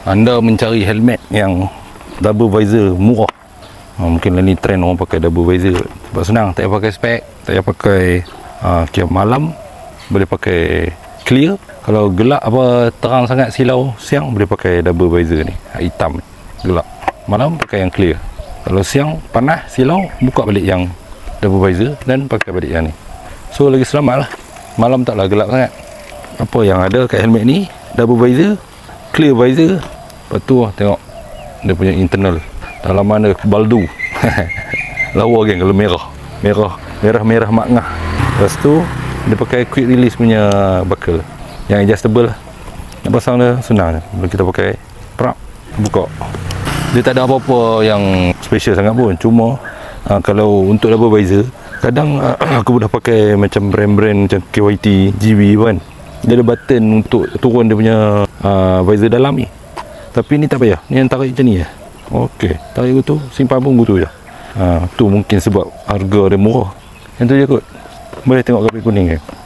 anda mencari helmet yang double visor murah, mungkin lah ni trend orang pakai double visor sebab senang, tak payah pakai spek, tak payah pakai kira malam, boleh pakai clear. Kalau gelap apa terang sangat silau siang, boleh pakai double visor ni, hitam gelap, malam pakai yang clear. Kalau siang panas silau, buka balik yang double visor dan pakai balik yang ni, so lagi selamat lah, malam taklah gelap sangat. Apa yang ada kat helmet ni, double visor, clear visor, lepas tu tengok dia punya internal, dalaman dia baldu lawa kan kalau merah makngah. Lepas tu dia pakai quick release punya buckle yang adjustable lah. Nak pasang dia senang je, bila kita pakai prap buka. Dia tak ada apa-apa yang special sangat pun, cuma kalau untuk double visor kadang aku dah pakai macam brand-brand macam KYT, GV kan, dia ada button untuk turun dia punya visor dalam ni, tapi ni tak payah, ni yang tarik macam ni je. Okey, tarik tu simpan pun gitu je. Tu mungkin sebab harga dia murah. Yang tu je kot. Boleh tengok kapit kuning ke.